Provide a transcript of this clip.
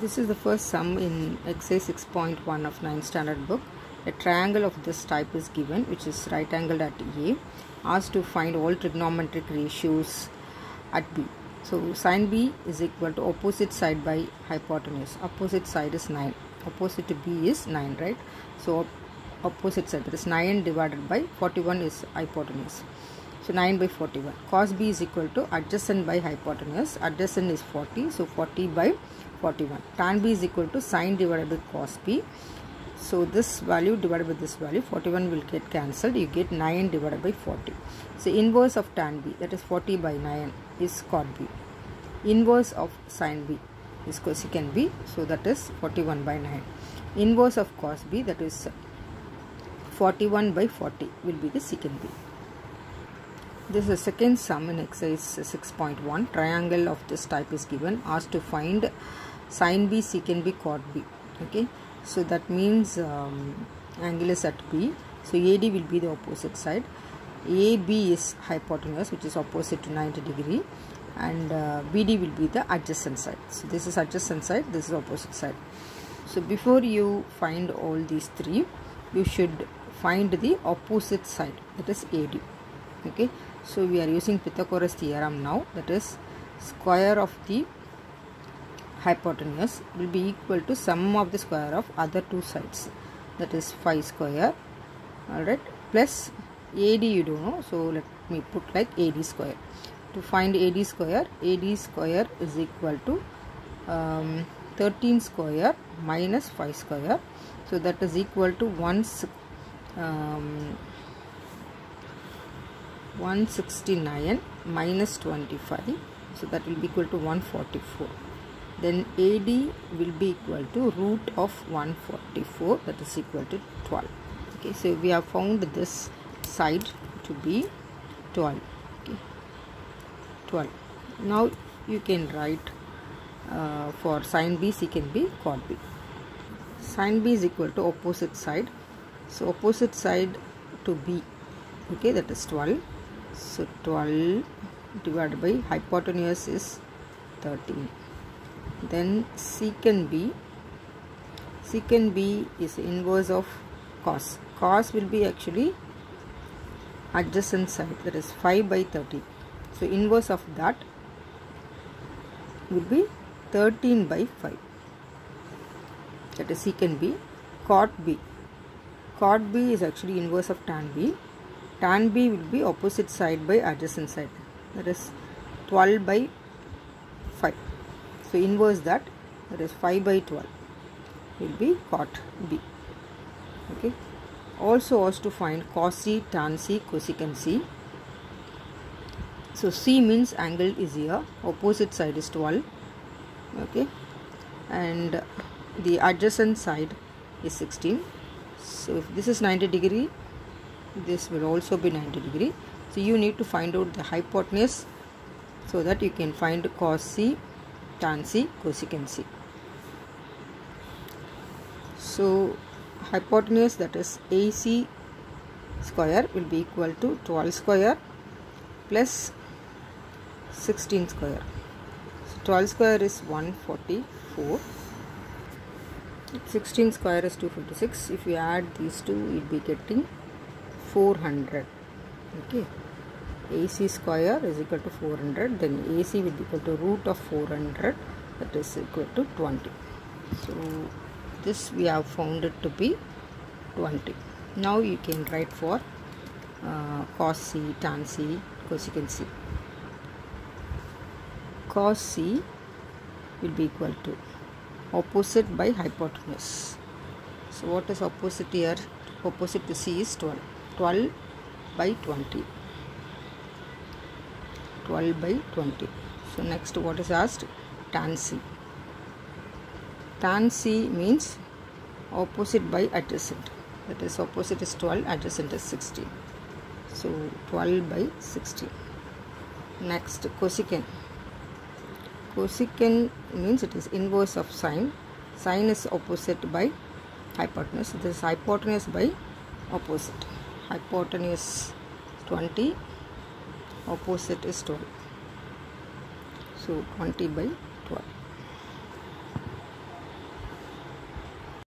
This is the first sum in exercise 6.1 of 9th standard book. A triangle of this type is given, which is right angled at A. Asked to find all trigonometric ratios at B. So sin B is equal to opposite side by hypotenuse. Opposite side is 9. Opposite to B is 9, right? So opposite side, that is 9 divided by 41 is hypotenuse. So 9 by 41. Cos B is equal to adjacent by hypotenuse. Adjacent is 40. So 40 by 41. Tan B is equal to sin divided by cos B. So this value divided by this value, 41 will get cancelled. You get 9 divided by 40. So inverse of tan B, that is 40 by 9 is cot B. Inverse of sin B is cosecant B. So that is 41 by 9. Inverse of cos B, that is 41 by 40 will be the secant B. This is the second sum in exercise 6.1. Triangle of this type is given. Asked to find sin B, secant B, cot B. Okay. So that means angle is at B. So AD will be the opposite side. AB is hypotenuse, which is opposite to 90 degree. And BD will be the adjacent side. So this is adjacent side, this is opposite side. So before you find all these three, you should find the opposite side, that is AD. Okay. So we are using Pythagoras theorem now, that is square of the hypotenuse will be equal to sum of the square of other two sides, that is 5 square, alright, plus AD you don't know, so let me put like AD square. To find AD square is equal to 13 square minus 5 square, so that is equal to 169 minus 25, so that will be equal to 144. Then AD will be equal to root of 144, that is equal to 12. Okay, so we have found this side to be 12. Okay, 12. Now you can write for sin B, secant B, cot B. Sin B is equal to opposite side. So opposite side to B, okay, that is 12. So 12 divided by hypotenuse is 13. Then secant B is inverse of cos. Cos will be actually adjacent side, that is 5 by 13. So inverse of that will be 13 by 5. That is secant B. Cot B. Cot B is actually inverse of tan B. Tan B will be opposite side by adjacent side, that is 12 by 5. So inverse that is 5 by 12 will be cot B. Okay. Also asked to find cos C, tan C, cosecant C. So C means angle is here, opposite side is 12. Okay, and the adjacent side is 16. So if this is 90 degree, this will also be 90 degree. So you need to find out the hypotenuse so that you can find cos C, tan C, cosecant C. So hypotenuse, that is AC square, will be equal to 12 square plus 16 square. So 12 square is 144. 16 square is 256. If you add these two, you will be getting 400. Okay. AC square is equal to 400. Then AC will be equal to root of 400. That is equal to 20. So this we have found it to be 20. Now you can write for cos C, tan C, cosecant C. Cos C will be equal to opposite by hypotenuse. So what is opposite here? Opposite to C is 12. 12 by 20. 12 by 20. So next what is asked? Tan C. Tan C means opposite by adjacent. That is opposite is 12, adjacent is 16. So 12 by 16. Next cosecant. Cosecant means it is inverse of sine. Sine is opposite by hypotenuse. This is hypotenuse by opposite. Hypotenuse 20, opposite is 12. So 20 by